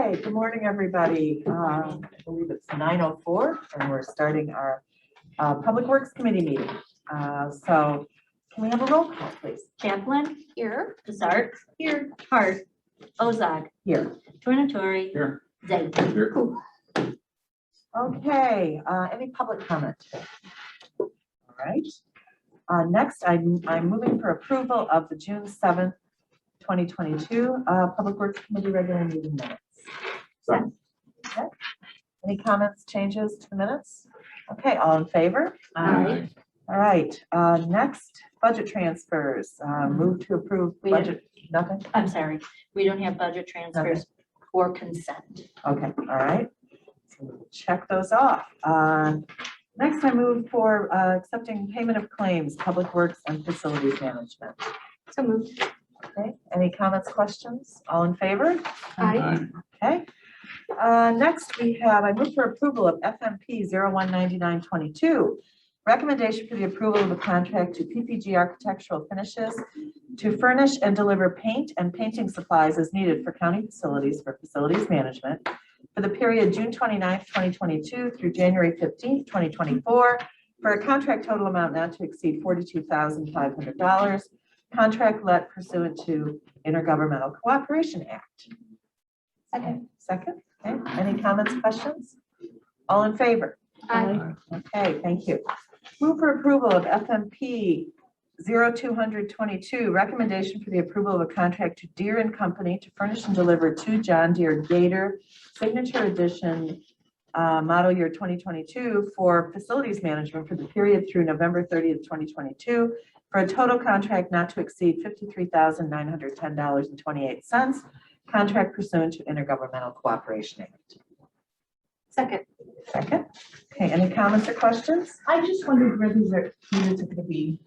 Okay, good morning, everybody. I believe it's 9:04 and we're starting our Public Works Committee meeting. So can we have a roll call, please? Chaplin, here. Desart, here. Hart, Ozog, Here. Tornatori, Here. Zay. Here. Okay, any public comment? All right. Next, I'm moving for approval of the June 7th, 2022 Public Works Committee regular meeting minutes. Second. Okay. Any comments, changes to the minutes? Okay, all in favor? Aye. All right, next, budget transfers. Move to approve We budget, nothing? I'm sorry, we don't have budget transfers or consent. Okay, all right. So we'll check those off. Next, I move for accepting payment of claims, Public Works and Facilities Management. So moved. Okay, any comments, questions? All in favor? Aye. Okay. Next, I move for approval of FMP 019922. Recommendation for the approval of a contract to PPG Architectural Finishes to furnish and deliver paint and painting supplies as needed for county facilities for facilities management for the period June 29th, 2022 through January 15th, 2024 for a contract total amount not to exceed $42,500. Contract let pursuant to Intergovernmental Cooperation Act. Second. Second. Okay. Any comments, questions? All in favor? Aye. Okay, thank you. Move for approval of FMP 0222, recommendation for the approval of a contract to Deere and Company to furnish and deliver 2 John Deere Gator Signature Edition model year 2022 for facilities management for the period through November 30th, 2022 for a total contract not to exceed $53,910.28. Contract pursuant to Intergovernmental Cooperation Act. Second. Second. Okay, any comments or questions? I just wondered where these units are going to be.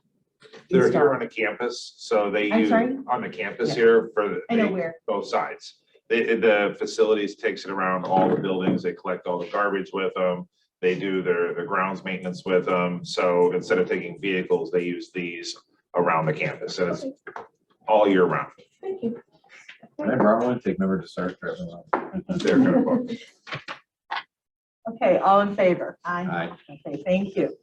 They're installed. here on the campus, so they I'm use sorry? on the campus Yeah. here for I know where. both sides. The facilities takes it around all the buildings. They collect all the garbage with them. They do their grounds maintenance with them. So instead of taking vehicles, they use these around the campus, and it's all year round. Thank you. Can I borrow one? Take member to start driving along. They're kind of fun. Okay, all in favor? Aye. Okay, thank you.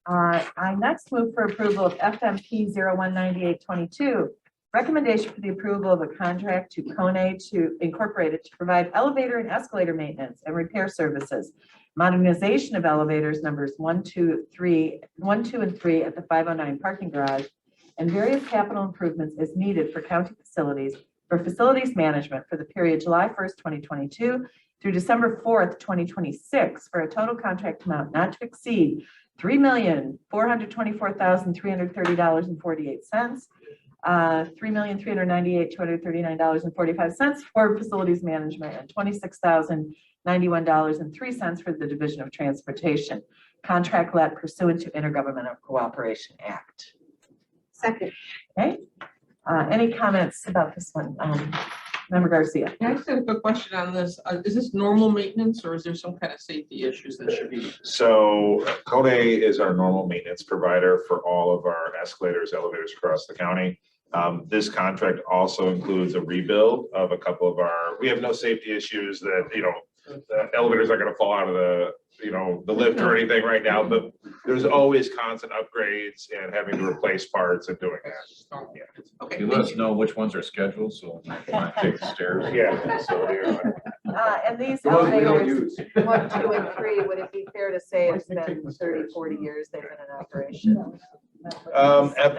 I next move for approval of FMP 019822. Recommendation for the approval of a contract to Kone to Incorporated to provide elevator and escalator maintenance and repair services. Modernization of elevators numbers 1, 2, and 3 at the 509 parking garage and various capital improvements as needed for county facilities for facilities management for the period July 1st, 2022 through December 4th, 2026 for a total contract amount not to exceed $3,424,330.48. $3,398,239.45 for facilities management and $26,091.03 for the Division of Transportation. Contract let pursuant to Intergovernmental Cooperation Act. Second. Okay. Any comments about this one? Member Garcia. Can I ask a quick question on this? Is this normal maintenance or is there some kind of safety issues that should be? So Kone is our normal maintenance provider for all of our escalators, elevators across the county. This contract also includes a rebuild of a couple of we have no safety issues that, the elevators are going to fall out of the lift or anything right now, but there's always constant upgrades and having to replace parts and doing that. Yeah. Okay. You let us know which ones are scheduled, so I might take the stairs. Yeah. So And these the ones we don't elevators, use. 1, 2, and 3, would it be fair to say it's been 30, 40 years they've been in operation?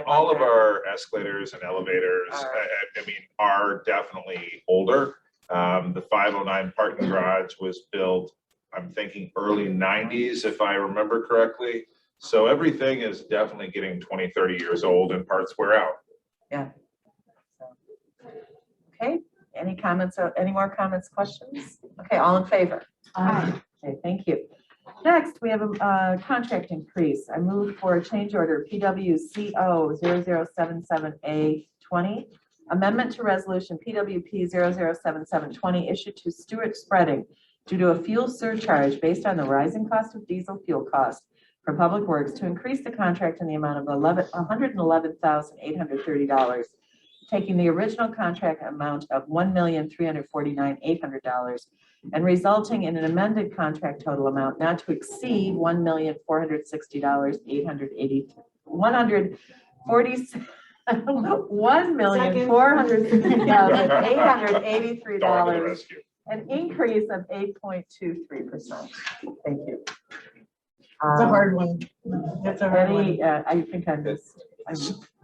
All of our escalators and elevators, are definitely older. The 509 parking garage was built, I'm thinking early 90s, if I remember correctly. So everything is definitely getting 20, 30 years old and parts wear out. Yeah. Okay, any comments or any more comments, questions? Okay, all in favor? Aye. Okay, thank you. Next, we have a contract increase. I move for a change order PWCO 0077A20. Amendment to resolution PWP 007720 issued to Stewart Spreading due to a fuel surcharge based on the rising cost of diesel fuel cost for Public Works to increase the contract in the amount of $111,830 taking the original contract amount of $1,349,800 and resulting in an amended contract total amount not to exceed $1,460,883, Dog to the rescue. an increase of 8.23%. Thank you. It's a hard one. It's a hard one. I think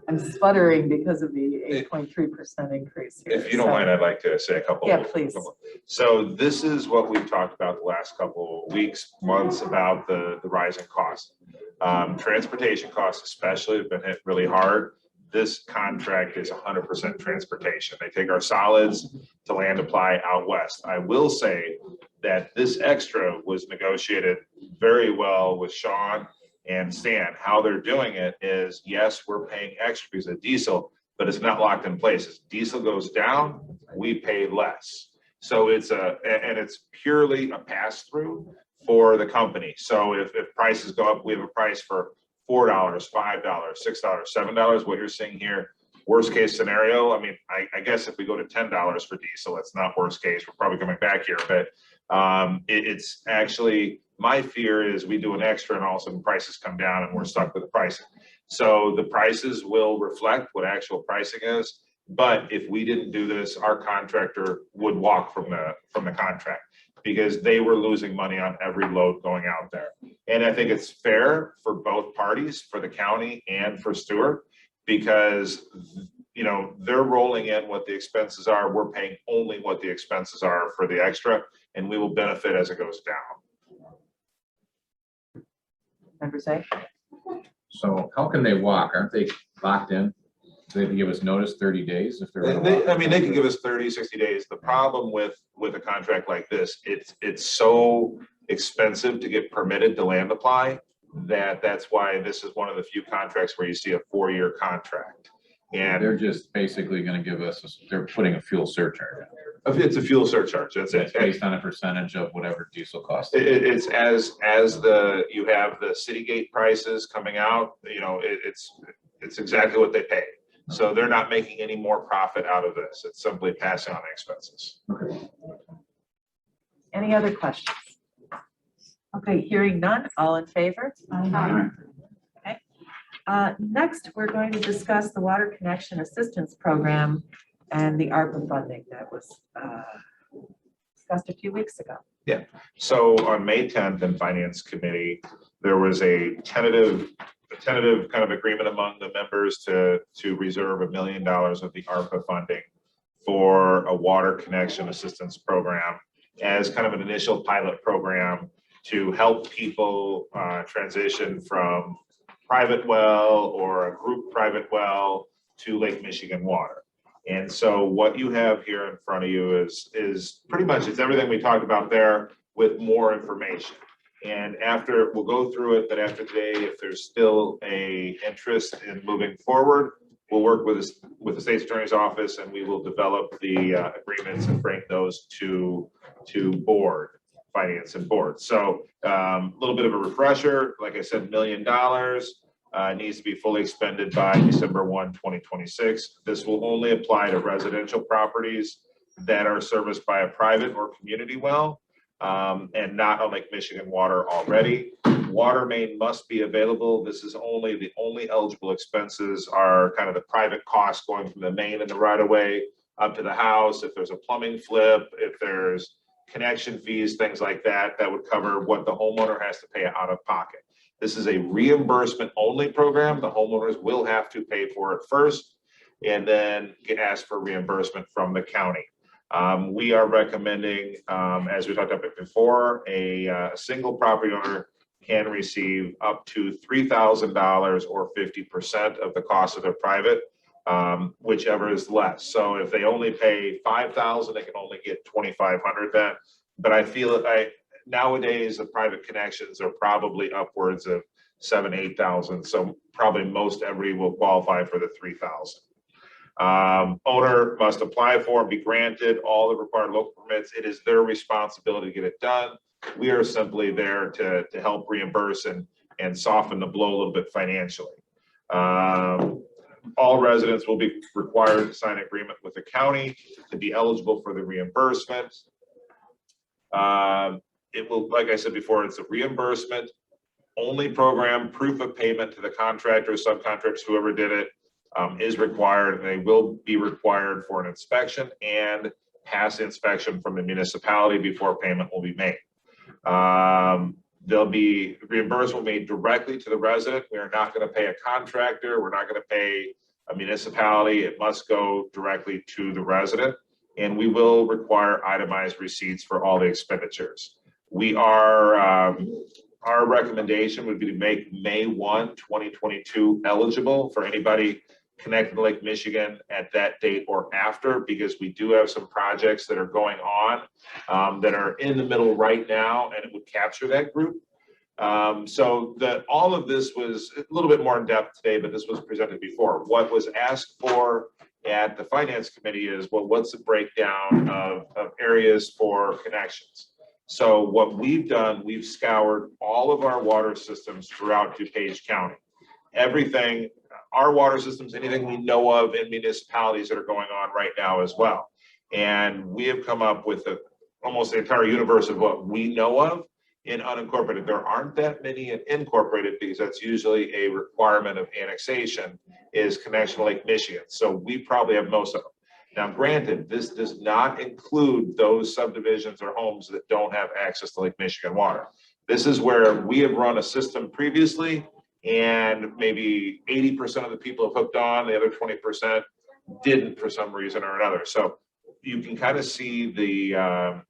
I'm sputtering because of the 8.3% increase here. If you don't So- mind, I'd like to say a couple. Yeah, please. So this is what we've talked about the last couple of weeks, months about the rising costs. Transportation costs especially have been hit really hard. This contract is 100% transportation. They take our solids to land apply out west. I will say that this extra was negotiated very well with Sean and Stan. How they're doing it is, yes, we're paying extra because of diesel, but it's not locked in place. As diesel goes down, we pay less. So it's it's purely a pass through for the company. So if prices go up, we have a price for $4, $5, $6, $7. What you're seeing here, worst case scenario. I mean, I guess if we go to $10 for diesel, it's not worst case. We're probably coming back here, but it's actually, my fear is we do an extra and all of a sudden prices come down and we're stuck with the pricing. So the prices will reflect what actual pricing is. But if we didn't do this, our contractor would walk from the contract because they were losing money on every load going out there. And I think it's fair for both parties, for the county and for Stewart, because you know, they're rolling in what the expenses are. We're paying only what the expenses are for the extra, and we will benefit as it goes down. Member say? So how can they walk? Aren't they locked in? Do they have to give us notice 30 days if they're gonna walk? I mean, they can give us 30, 60 days. The problem with a contract like this, it's so expensive to get permitted to land apply that's why this is one of the few contracts where you see a 4-year contract. And They're just basically gonna give us, they're putting a fuel surcharge in. it's a fuel surcharge. That's it. It's based on a percentage of whatever diesel costs. It's as you have the city gate prices coming out, you know, it's exactly what they pay. So they're not making any more profit out of this. It's simply passing on the expenses. Any other questions? Okay, hearing none, all in favor? Okay. Next, we're going to discuss the Water Connection Assistance Program and the ARPA funding that was discussed a few weeks ago. Yeah. So on May 10th in Finance Committee, there was a tentative kind of agreement among the members to reserve $1 million of the ARPA funding for a water connection assistance program as kind of an initial pilot program to help people transition from private well or a group private well to Lake Michigan water. And so what you have here in front of you is pretty much, it's everything we talked about there with more information. And after, we'll go through it, but after today, if there's still a interest in moving forward, we'll work with the state's attorney's office and we will develop the agreements and bring those to board, finance and board. So a little bit of a refresher, like I said, $1 million needs to be fully expended by December 1, 2026. This will only apply to residential properties that are serviced by a private or community well. And not on Lake Michigan water already. Water main must be available. This is the only eligible expenses are kind of the private costs going from the main and the right of way up to the house. If there's a plumbing flip, if there's connection fees, things like that, that would cover what the homeowner has to pay out of pocket. This is a reimbursement only program. The homeowners will have to pay for it first and then ask for reimbursement from the county. We are recommending, as we talked about before, a single property owner can receive up to $3,000 or 50% of the cost of their private, whichever is less. So if they only pay $5,000, they can only get $2,500 then. But I feel nowadays the private connections are probably upwards of $7,000, $8,000. So probably most everybody will qualify for the $3,000. Owner must apply for and be granted all the required local permits. It is their responsibility to get it done. We are simply there to help reimburse and soften the blow a little bit financially. all residents will be required to sign an agreement with the county to be eligible for the reimbursement. It will, like I said before, it's a reimbursement only program. Proof of payment to the contractor, subcontractors, whoever did it, is required, and they will be required for an inspection and pass inspection from the municipality before payment will be made. There'll be reimbursement made directly to the resident. We are not going to pay a contractor. We're not going to pay a municipality. It must go directly to the resident, and we will require itemized receipts for all the expenditures. We are, our recommendation would be to make May 1, 2022 eligible for anybody connected to Lake Michigan at that date or after, because we do have some projects that are going on that are in the middle right now, and it would capture that group. So that all of this was a little bit more in depth today, but this was presented before. What was asked for at the finance committee is, well, what's the breakdown of areas for connections? So what we've done, we've scoured all of our water systems throughout DuPage County. Everything, our water systems, anything we know of in municipalities that are going on right now as well. And we have come up with almost the entire universe of what we know of in unincorporated. There aren't that many in incorporated, because that's usually a requirement of annexation, is connection to Lake Michigan. So we probably have most of them. Now, granted, this does not include those subdivisions or homes that don't have access to Lake Michigan water. This is where we have run a system previously, and maybe 80% of the people have hooked on, the other 20% didn't for some reason or another. So you can kind of see the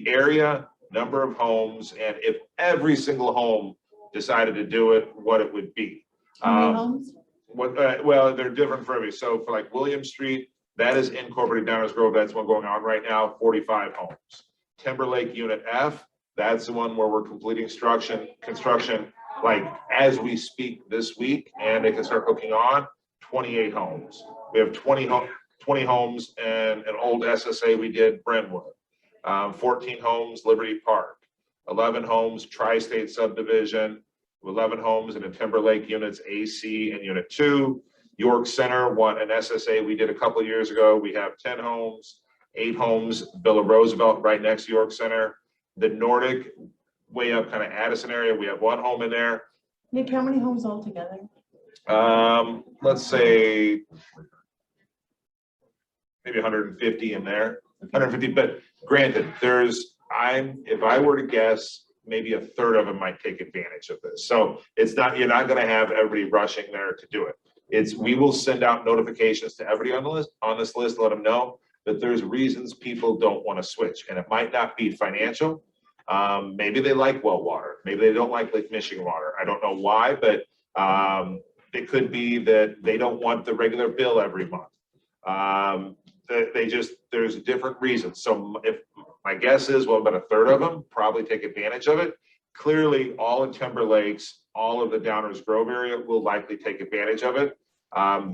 area, number of homes, and if every single home decided to do it, what it would be. How many homes? Well, they're different for every. So for like William Street, that is incorporated Downers Grove. That's one going on right now, 45 homes. Timberlake Unit F, that's the one where we're completing construction like as we speak this week, and they can start hooking on 28 homes. We have 20 homes and an old SSA we did, Brentwood. 14 homes, Liberty Park. 11 homes, Tri-State Subdivision. 11 homes in the Timberlake Units AC and Unit 2. York Center, an SSA we did a couple of years ago. We have 10 homes, 8 homes, Villa Roosevelt right next to York Center. The Nordic, way up kind of Addison area, we have 1 home in there. Nick, how many homes altogether? Let's say maybe 150 in there, 150, but granted, if I were to guess, maybe a third of them might take advantage of this. So it's not, you're not going to have everybody rushing there to do it. We will send out notifications to everybody on this list, let them know that there's reasons people don't want to switch, and it might not be financial. Maybe they like well water. Maybe they don't like Lake Michigan water. I don't know why, but it could be that they don't want the regular bill every month. There's different reasons. So if my guess is, well, about a third of them probably take advantage of it. Clearly, all in Timber Lakes, all of the Downers Grove area will likely take advantage of it.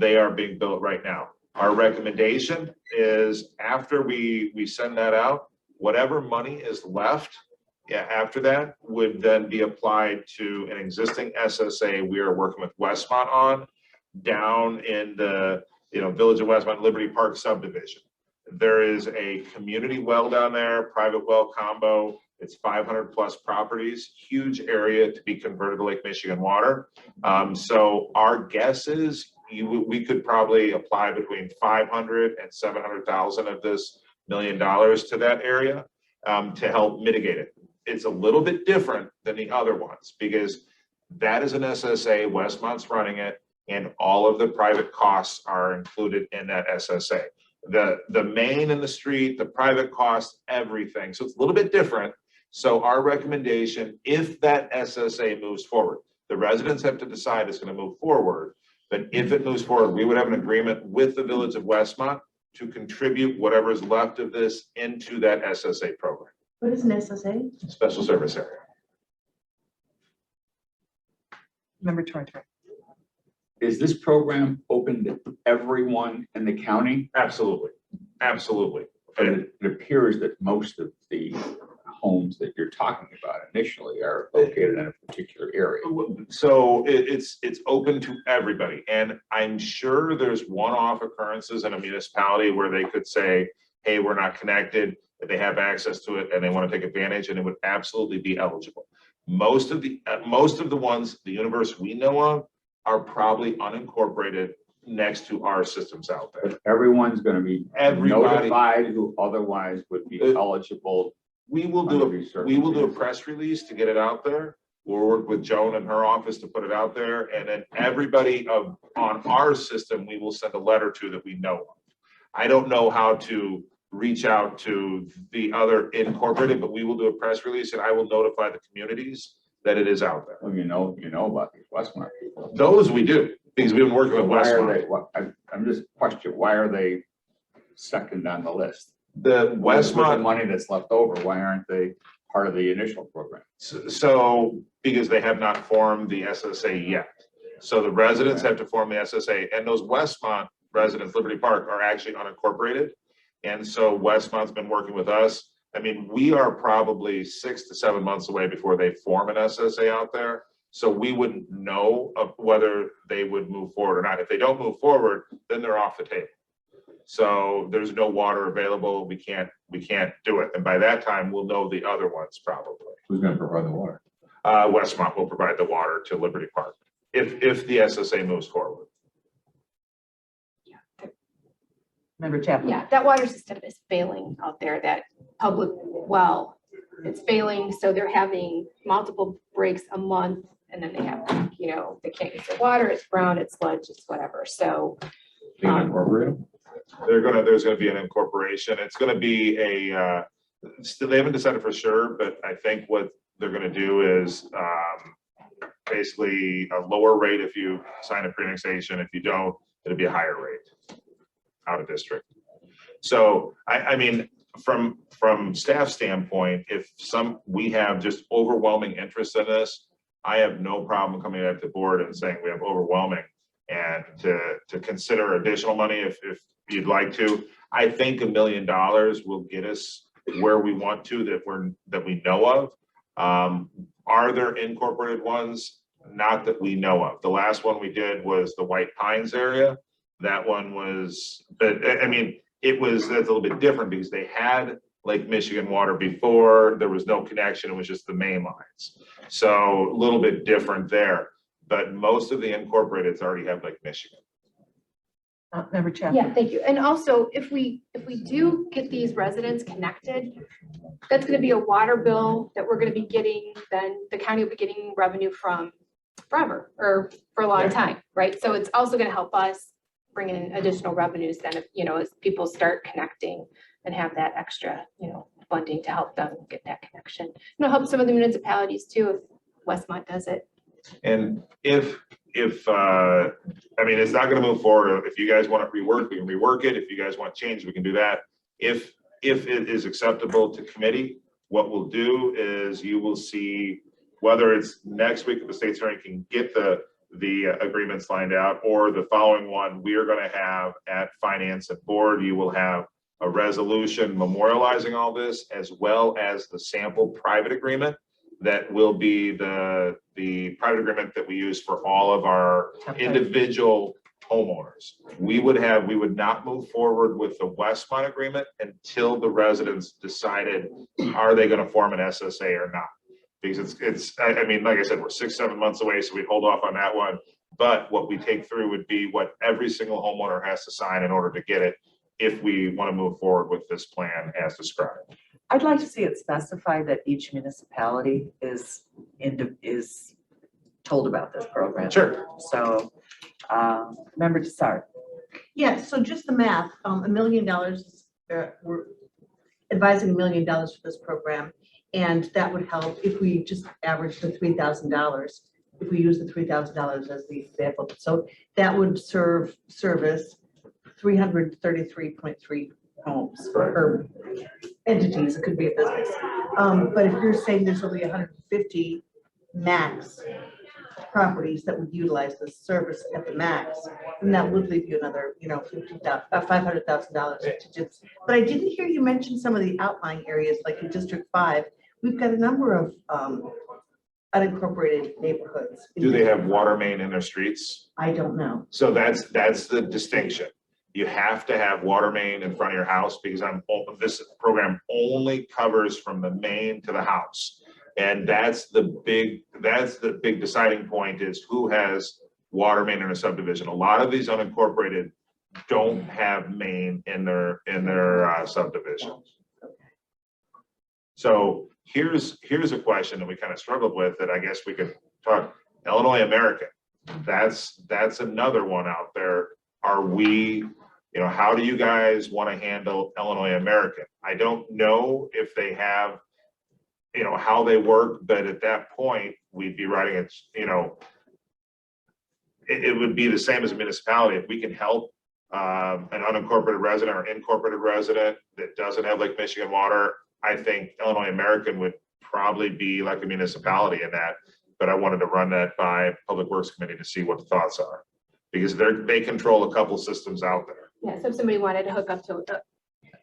They are being built right now. Our recommendation is after we send that out, whatever money is left, after that would then be applied to an existing SSA we are working with Westmont on down in the Village of Westmont Liberty Park subdivision. There is a community well down there, private well combo. It's 500 plus properties, huge area to be converted to Lake Michigan water. So our guess is we could probably apply between 500 and 700,000 of this $1 million to that area to help mitigate it. It's a little bit different than the other ones because that is an SSA, Westmont's running it, and all of the private costs are included in that SSA. The main and the street, the private costs, everything. So it's a little bit different. So our recommendation, if that SSA moves forward, the residents have to decide it's going to move forward. But if it moves forward, we would have an agreement with the Village of Westmont to contribute whatever is left of this into that SSA program. What is an SSA? Special service area. Member Torrey. Is this program open to everyone in the county? Absolutely. Absolutely. But it appears that most of the homes that you're talking about initially are located in a particular area. So it's open to everybody, and I'm sure there's one-off occurrences in a municipality where they could say, hey, we're not connected, that they have access to it and they want to take advantage, and it would absolutely be eligible. Most of the ones, the universe we know of, are probably unincorporated next to our systems out there. But everyone's gonna be Everybody. notified who otherwise would be eligible. We will under do these we will do a circumstances. press release to get it out there. We'll work with Joan and her office to put it out there, and then everybody on our system, we will send a letter to that we know of. I don't know how to reach out to the other incorporated, but we will do a press release and I will notify the communities that it is out there. Well, you know about these Westmont people. Those we do, because we've been working with Why are Westmont. they, I'm just questioning, why are they second on the list? The With the Westmont, money that's left over, why aren't they part of the initial program? so because they have not formed the SSA yet. So the residents have to form the SSA, and those Westmont residents, Liberty Park, are actually unincorporated. And so Westmont's been working with us. I mean, we are probably 6 to 7 months away before they form an SSA out there. So we wouldn't know of whether they would move forward or not. If they don't move forward, then they're off the table. So there's no water available. We can't do it. And by that time, we'll know the other ones probably. Who's gonna provide the water? Westmont will provide the water to Liberty Park if the SSA moves forward. Member Chapman? Yeah, that water system is failing out there, that public well. It's failing, so they're having multiple breaks a month, and then they have, they can't use their water, it's brown, it's sludge, it's whatever, so. They incorporate them? There's gonna be an incorporation. It's gonna be still, they haven't decided for sure, but I think what they're gonna do is basically a lower rate if you sign a pre-annexation. If you don't, it'll be a higher rate out of district. So I mean, from staff standpoint, if we have just overwhelming interest in this, I have no problem coming back to the board and saying we have overwhelming, and to consider additional money if you'd like to. I think $1 million will get us where we want to, that we know of. Are there incorporated ones? Not that we know of. The last one we did was the White Pines area. That one was, but I mean, that's a little bit different because they had Lake Michigan water before. There was no connection. It was just the main lines. So a little bit different there, but most of the incorporateds already have Lake Michigan. Member Chapman? Yeah, thank you. And also, if we do get these residents connected, that's gonna be a water bill that we're gonna be getting, then the county will be getting revenue from forever, or for a long time, right? So it's also gonna help us bring in additional revenues then, as people start connecting and have that extra, funding to help them get that connection. Help some of the municipalities too, if Westmont does it. And if I mean, it's not gonna move forward. If you guys want to rework, we can rework it. If you guys want change, we can do that. If it is acceptable to committee, what we'll do is you will see whether it's next week that the state's attorney can get the agreements lined out, or the following one, we are gonna have at finance and board, you will have a resolution memorializing all this, as well as the sample private agreement that will be the private agreement that we use for all of our individual homeowners. We would not move forward with the Westmont agreement until the residents decided, are they gonna form an SSA or not? Because I mean, like I said, we're 6, 7 months away, so we hold off on that one. But what we take through would be what every single homeowner has to sign in order to get it, if we want to move forward with this plan as described. I'd like to see it specify that each municipality is told about this program. Sure. So, Member Desart? Yeah, so just the math, $1 million, we're advising $1 million for this program. And that would help if we just average the $3,000, if we use the $3,000 as the example. So that would service 333.3 homes or entities. It could be a business. But if you're saying there's only 150 max properties that would utilize this service at the max, then that would leave you another, $500,000 to just. But I didn't hear you mention some of the outlying areas, like in District 5, we've got a number of unincorporated neighborhoods. Do they have water main in their streets? I don't know. So that's the distinction. You have to have water main in front of your house because this program only covers from the main to the house. And that's the big deciding point is who has water main in a subdivision. A lot of these unincorporated don't have main in their subdivisions. So here's a question that we kind of struggled with that I guess we could talk. Illinois American, that's another one out there. Are we, how do you guys want to handle Illinois American? I don't know if they have, how they work, but at that point, we'd be writing it, it would be the same as a municipality. If we can help an unincorporated resident or incorporated resident that doesn't have Lake Michigan water, I think Illinois American would probably be like a municipality in that. But I wanted to run that by Public Works Committee to see what the thoughts are. Because they control a couple systems out there. Yeah, so if somebody wanted to hook up to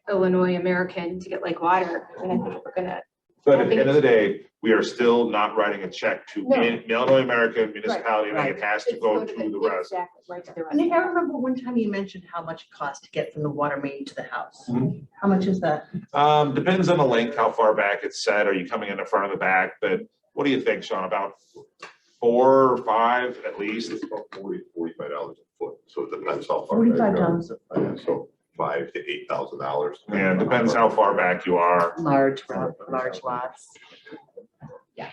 Illinois American to get like water, I mean, I think we're gonna. But at the end of the day, we are still not writing a check to No. Illinois American municipality, and it has to It's go going to the resident. exactly, right to the And resident. I remember one time you mentioned how much it costs to get from the water main to the house. Mhm. How much is that? Depends on the length, how far back it's set. Are you coming in the front or the back? But what do you think, Sean? About 4 or 5 at least? It's about $45 a foot, so it depends how far. back $45 a you are. So $5,000 to $8,000. Yeah, it depends how far back you are. Large lots. Yeah.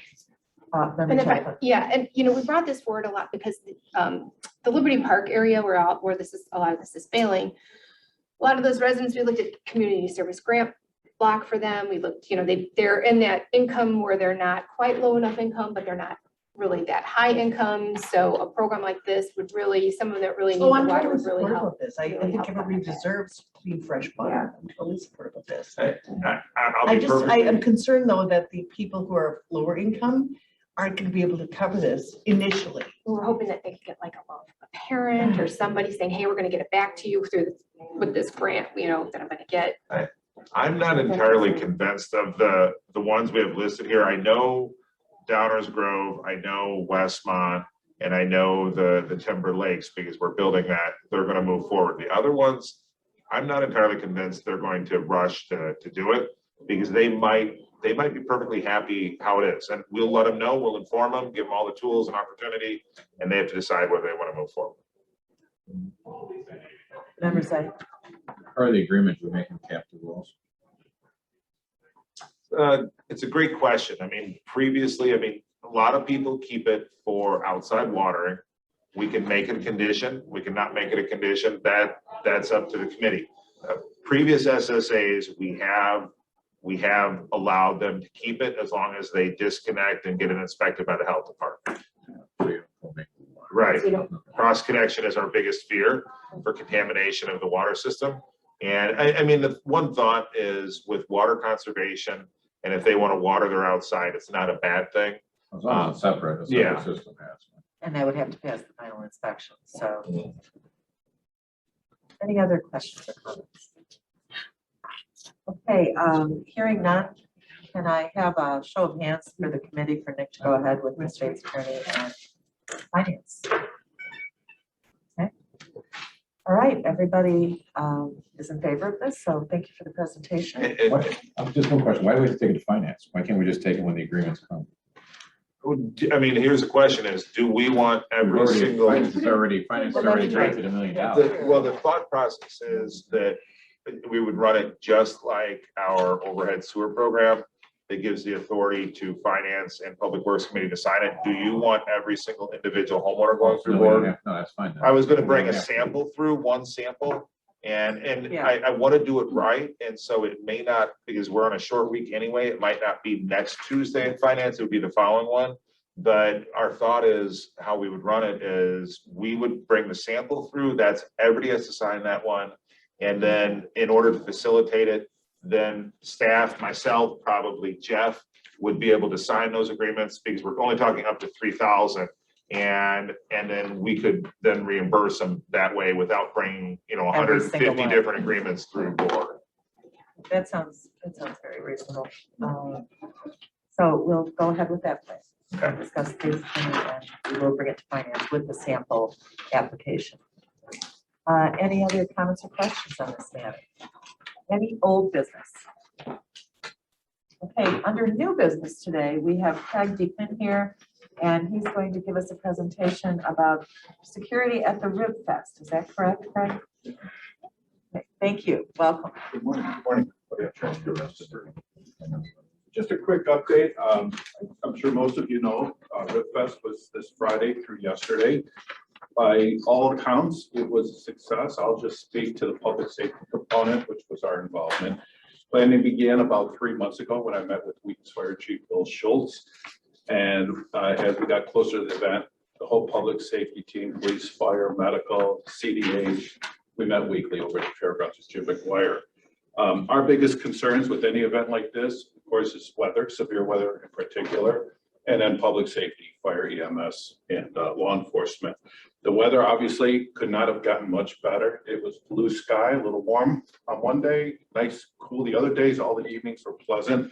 Member And if I, Chapman. yeah, and we brought this forward a lot because the Liberty Park area where a lot of this is failing. A lot of those residents, we looked at community service grant block for them. We looked, they're in that income where they're not quite low enough income, but they're not really that high income. So a program like this would really, some of that really need the Oh, I'm water totally would really supportive help. of this. I really think help everybody that. deserves clean, fresh water. I'm totally supportive of this. I'll I be just, I perfectly- am concerned though that the people who are lower income aren't gonna be able to cover this initially. We're hoping that they could get like a parent or somebody saying, hey, we're gonna get it back to you with this grant, that I'm gonna get. I'm not entirely convinced of the ones we have listed here. I know Downers Grove, I know Westmont, and I know the Timber Lakes because we're building that. They're gonna move forward. The other ones, I'm not entirely convinced they're going to rush to do it because they might be perfectly happy how it is. And we'll let them know, we'll inform them, give them all the tools and opportunity, and they have to decide whether they want to move forward. Member Zay. Part of the agreement, we're making captive wells. It's a great question. I mean, previously, a lot of people keep it for outside watering. We can make it a condition. We can not make it a condition. That's up to the committee. Previous SSAs, we have allowed them to keep it as long as they disconnect and get it inspected by the health department. Right. So you don't- Cross connection is our biggest fear for contamination of the water system. And the one thought is with water conservation, and if they want to water their outside, it's not a bad thing. As long as it's separate, a Yeah. separate system has. And they would have to pass the final inspection, so. Any other questions or comments? Okay, hearing none, can I have a show of hands for the committee for Nick to go ahead with the state's attorney and finance? Okay. All right, everybody is in favor of this, so thank you for the presentation. Just one question, why do we have to take it to finance? Why can't we just take it when the agreements come? Here's the question is, do we want every single? Finance is already directed $1 million. Well, the thought process is that we would run it just like our overhead sewer program that gives the authority to finance and public works committee to sign it. Do you want every single individual homeowner going through board? No, that's fine. then. I was gonna bring a sample through, one sample, and Yeah. I wanna do it right, and so it may not, because we're on a short week anyway, it might not be next Tuesday in finance, it would be the following one. But our thought is, how we would run it is, we would bring the sample through, that's, everybody has to sign that one. And then in order to facilitate it, then staff, myself, probably Jeff, would be able to sign those agreements because we're only talking up to 3,000. And then we could then reimburse them that way without bringing, Every single 150 one. different agreements through board. That sounds very reasonable. So we'll go ahead with that plan. Okay. Discuss this and we will bring it to finance with the sample application. Any other comments or questions on this matter? Any old business? Okay, under new business today, we have Craig Deacon here, and he's going to give us a presentation about security at the Rib Fest. Is that correct, Craig? Okay, thank you. Welcome. Good morning. Good morning. Just a quick update. I'm sure most of you know, Rib Fest was this Friday through yesterday. By all accounts, it was a success. I'll just speak to the public safety component, which was our involvement. Planning began about 3 months ago when I met with Wheaton's Fire Chief Bill Schultz. And as we got closer to the event, the whole public safety team, police, fire, medical, CDH, we met weekly over at the fairgrounds with Jim McGuire. Our biggest concerns with any event like this, of course, is weather, severe weather in particular, and then public safety, fire, EMS, and law enforcement. The weather obviously could not have gotten much better. It was blue sky, a little warm on one day, nice, cool the other days. All the evenings were pleasant.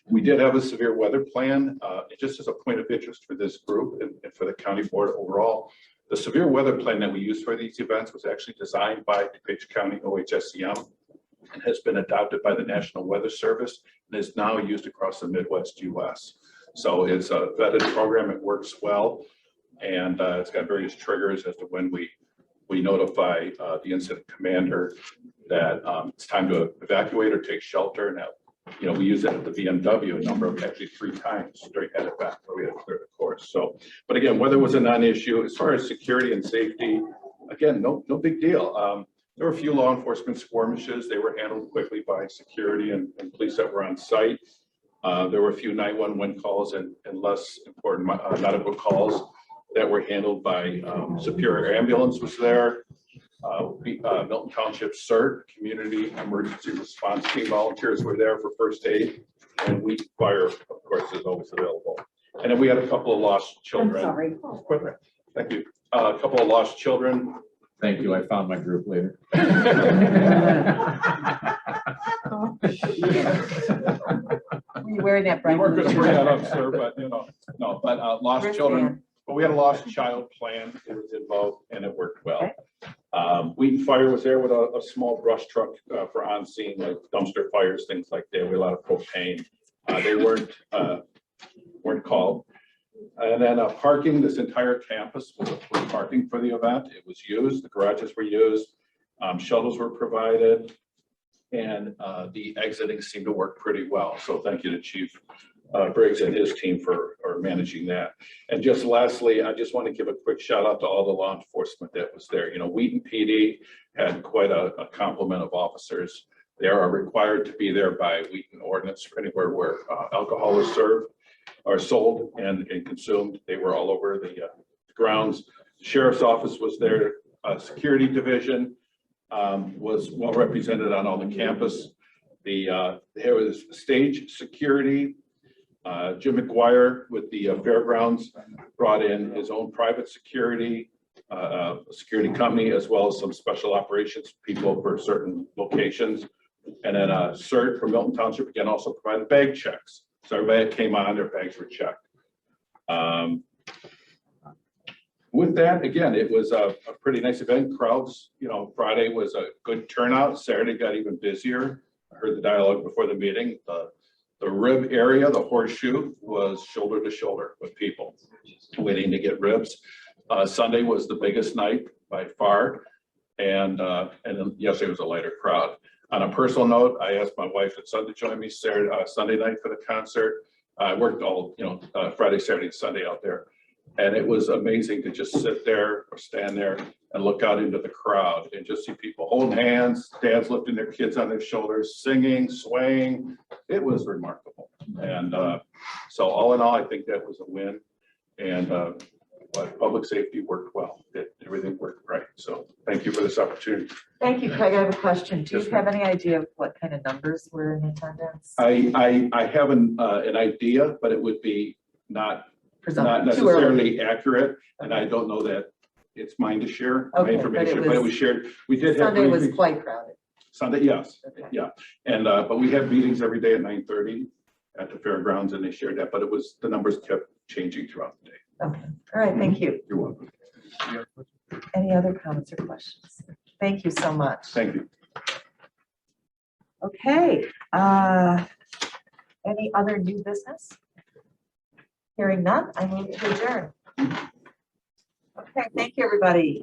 We did have a severe weather plan. Just as a point of interest for this group and for the county board overall, the severe weather plan that we use for these events was actually designed by DuPage County OHSCM and has been adopted by the National Weather Service and is now used across the Midwest US. So it's a vetted program. It works well. And it's got various triggers as to when we notify the incident commander that it's time to evacuate or take shelter. And that, you know, we use it at the BMW a number of, actually 3 times during that event where we had to clear the course. So, but again, weather was a non-issue. As far as security and safety, again, no big deal. There were a few law enforcement skirmishes. They were handled quickly by security and police that were on site. There were a few 911 calls and less important medical calls that were handled by Superior Ambulance was there. Milton Township CERT, Community Emergency Response Team volunteers were there for first aid. And Wheaton Fire, of course, is always available. And then we had a couple of lost children. I'm sorry. Thank you. A couple of lost children. Thank you. I found my group later. Were you wearing that We bright? weren't going to bring that up, sir, but you know, no, but lost children. But we had a lost child plan. It was involved and it worked well. Wheaton Fire was there with a small brush truck for on scene, like dumpster fires, things like that. We had a lot of propane. They weren't called. And then parking, this entire campus was parking for the event. It was used. The garages were used. Shuttles were provided. And the exiting seemed to work pretty well. So thank you to Chief Briggs and his team for managing that. And just lastly, I just want to give a quick shout out to all the law enforcement that was there. You know, Wheaton PD had quite a complement of officers. They are required to be there by Wheaton ordinance for anywhere where alcohol is served or sold and consumed. They were all over the grounds. The sheriff's office was there. Security division was well represented on all the campus. There was stage security. Jim McGuire with the fairgrounds brought in his own private security company, as well as some special operations people for certain locations. And then CERT from Milton Township again also provided bag checks. So everybody that came on, their bags were checked. With that, again, it was a pretty nice event. Crowds, you know, Friday was a good turnout. Saturday got even busier. I heard the dialogue before the meeting. The rib area, the horseshoe, was shoulder to shoulder with people waiting to get ribs. Sunday was the biggest night by far. And then yesterday was a lighter crowd. On a personal note, I asked my wife and son to join me Sunday night for the concert. I worked all, you know, Friday, Saturday, and Sunday out there. And it was amazing to just sit there or stand there and look out into the crowd and just see people holding hands, dads lifting their kids on their shoulders, singing, swaying. It was remarkable. And so all in all, I think that was a win. And but public safety worked well. Everything worked right. So thank you for this opportunity. Thank you, Craig. I have a question. Do you Yes, have any idea of what kind of numbers were in attendance? I have an idea, but it would be not Too early. necessarily accurate, and I don't know that it's mine to share my Okay, information, but but it it was shared. We did have Sunday was briefings- quite crowded. Sunday, yes, Okay. yeah, and but we have meetings every day at 9:30, at the fairgrounds and they shared that, but it was, the numbers kept changing throughout the day. Okay, all right, thank you. You're welcome. Any other comments or questions? Thank you so much. Thank you. Okay, any other new business? Hearing none, I move to adjourn. Okay, thank you, everybody.